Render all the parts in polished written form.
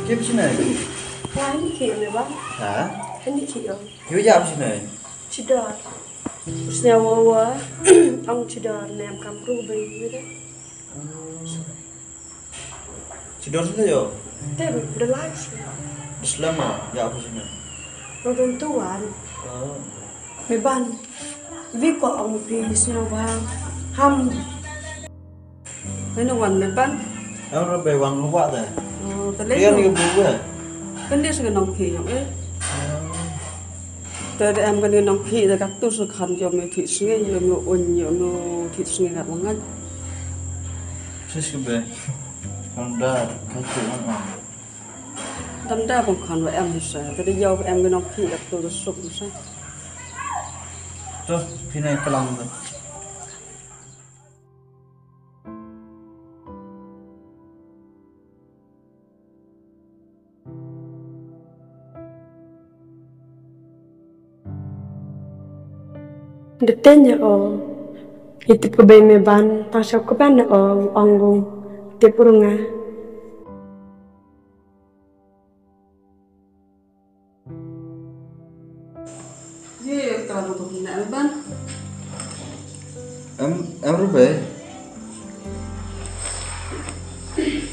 Tiếp chứ này. Wah, ini kayak nih bang. Hả? Ini kayak. Hiếu dạo chứ này. Sudah. Terusnya wawa, ông sudah nem kampru bayi gitu. Sudah sudah yo. Tapi udah lagi. Islam ya, dạo chứ này. Nonton tuan. Meban. Vì có ông phi snow vàng. Ham. Cái nó quần meban. Em nó bề bằng nó quạ rồi. Tadi Dia nih bulu ya. kan dia sudah nongki yang Tadi em kan dia nongki, tapi kat tu sekarang jam itu sungai, jam itu sungai kat mangan. Sih sih be. Kanda kacau mana. Tanda bukan wa em bisa. Tadi jawab em kan nongki kat tu sup bisa. Tuh, sini kelam tuh. Detenya itu kebai meban pasal keban anggung te purunga ye kalau tu nak meban Em rồi be.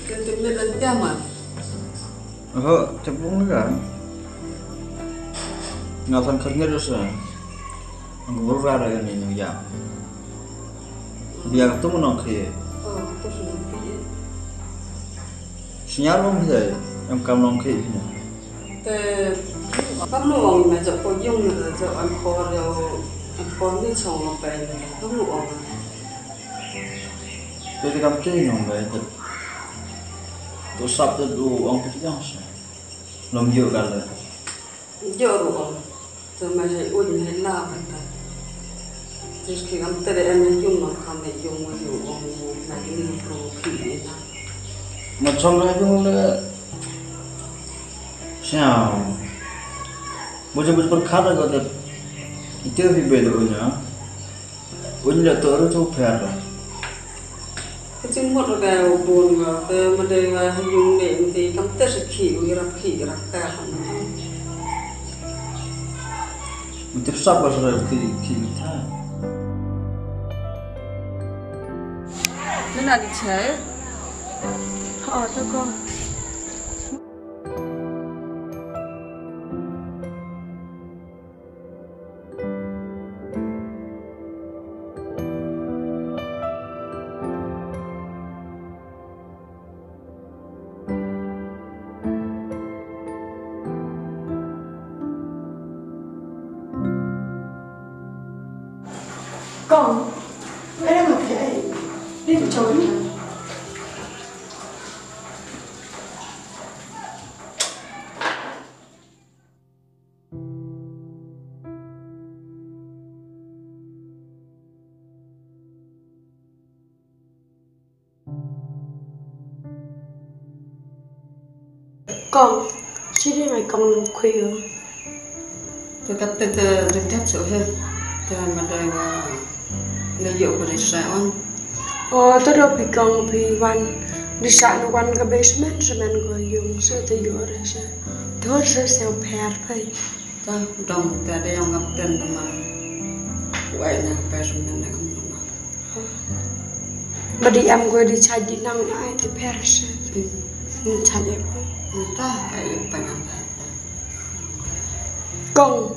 Kita meban jaman Cepung kan. Ngapain kerja terus ya? Ngurus ada kan ini ya. Biar tuh menongki. tu sudah Sinyal belum bisa ya? Em kamu nongki ini. te kamu orang ni macam pojong ni macam ampor ni cong apa ni kamu orang Jadi kamu tuh nong be. Tuh sabtu tuh orang putih yang sih. Belum juga kan? jauh orang tu macam udah hilang kan. Terus kita tadi em yung kami yung lagi ni profi na. Macam lagi mulai. Siapa? Bocah-bocah berkata kata itu lebih beda punya. Punya tu tu perlu. Kecil mot ada ubun ga, te mendega yung ni nanti kamu tersekhi, uirap kah. Untuk siapa sudah kita? Mana di cai? Tu kau. Con, đây là một cái đi trốn. Con, chỉ đi mày con khuya. Tôi cắt từ cắt chỗ hết. Tôi mà đây là lợi dụng của sao? Tôi đâu bị con bị văn đi sang văn cái basement rồi dùng sẽ tôi dùng rồi sẽ thôi sẽ sao pair phải ta đồng ta đây ông gặp tên mà vậy là basement này không mà đi em gue đi chạy đi năng lại thì pair sẽ chạy em ta ai bằng con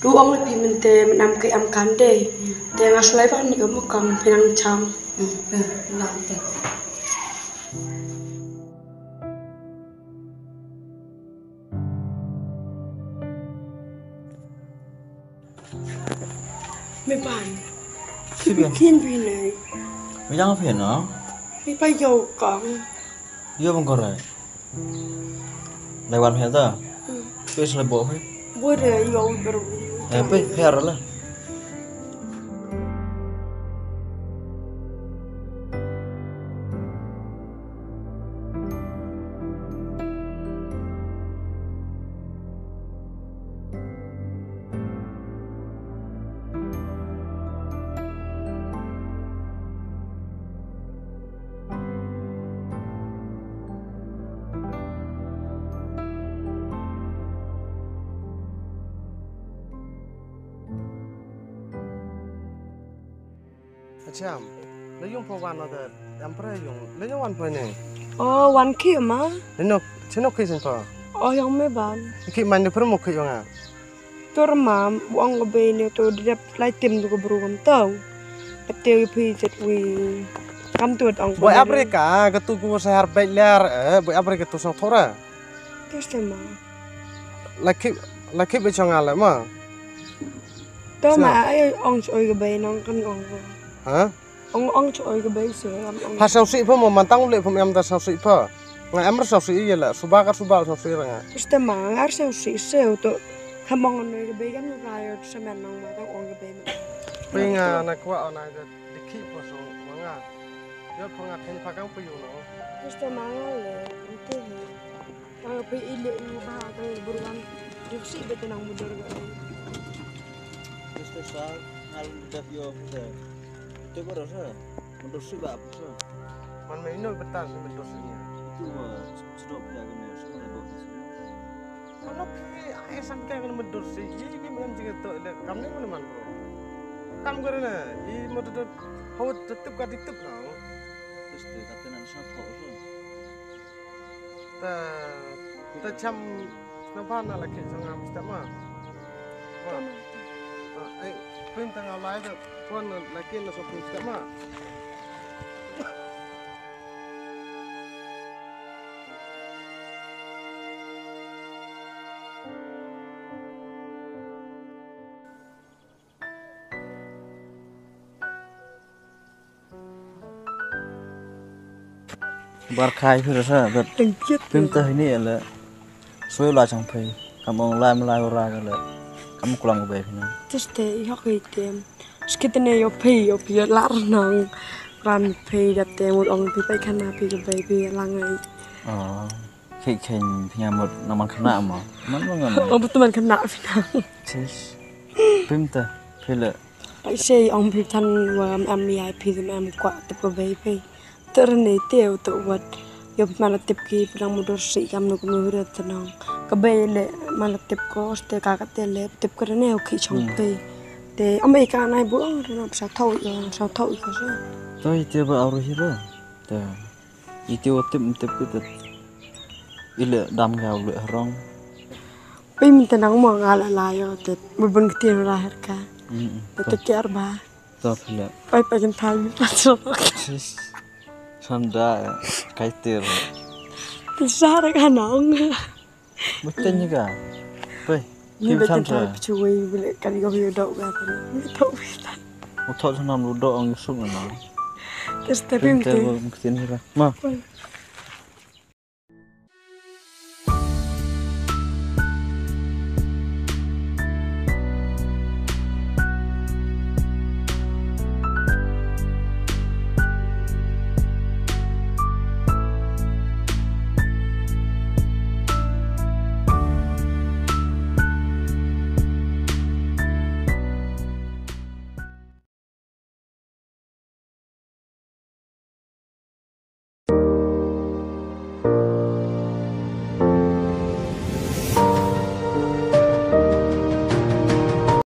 Lu ông là phim mình tê mình làm cái âm cán đề tê ngã lấy vào những một con phải năng trong làm tê mấy bạn kiên vì này Bây giờ phiền nó. mấy bây giờ con Dia bang kau rai. Lewat mana tu? Pes lebo he. boleh yo baru Pe fair lah. macam. Leyong pawan ada ampere yung leyong wan pa ni. Oh, wan ki ma. Lenok chenok kisin pa. Oh, yang me ban. Ki man de permo ki yung a. Tur mam buang gabe ni tu dia lai tim tu beruam tau. Betul pi jet wi. Kam tu ong. Boy Afrika ketu ku sehar belar boy Afrika tu sang thora. Terus ma. Laki becong ala ma. Tu ma ai ong choi gabe nong kan ong. Ha? Ong choi gabe se am ong. Ha sau si pa mo mantang le pom em da sau si pa. Nga em sau si ye la subakar subal sau si ranga. Terus ma ngar sau si se tu. Hamong noi gabe kan rayo semen nong ma tang ong gabe. Pinga na kwa ona da dikhi po so manga. Yo phanga then phakang pu yu no. Terus ma le itu. Kalau pi ile ba ta beruam. Rusi betul nang mundur gabe. Mr. Sal, hal dah yo kita. Itu baru sah. Untuk sudah apa sah? Man me ino betas me dosinya. Itu sudah jaga ni, sudah ada bos. Mana pi ai sam ka kan me dosi. Ye juga me am jiga to le kam ni mana man bro. Kam gore na, I mo to ho tetep ka ditup na. Terus tu kata nak sah kau sah. Ta cham na pa na la ke janga mista ma. Ai pin tang alai da pon la ke na so mista ma. Barkai tu rasa, but pintu ini adalah soal lacang pay. Kamu mulai orang adalah kamu kurang baik ni. Terus deh, hak itu. Sekitar ni yo pi larang ram pi dapat mud ong pi pai kana pi gabe pi langai. Oh, keng penyamut nama kena mah. Mana mana? Oh betul man kena final. Cis, pintu, pila. Pai sei ong pi tan wam am mi ai pi am kwa tep gabe pi. Terne teu tu wat yo mana tep ki pedang mudur si kam nu kumu rat tanang. Gabe le mana tep ko ste ka tele tep kerene o ki chong pi. Te Amerika nai bu ong na sa thau ko sa. Toi itu baru hira. Tuh, itu tep kita. Ile dam kau le rong. Pi min tanang mo ngala la yo te bubun kitin la herka. Te kiar ba. Tuh pila. Pai kan thai mi pasok. Cis. Sanda kaitir. Bisa ada kanong. Betul juga. Baik. Ni Kim betul Sandra. tak cuy boleh kali kau hidup dok kan. Tahu bisa. Utak senam ludo ang yusung na. Terus tapi Pintu mesti. mungkin hira. Ma.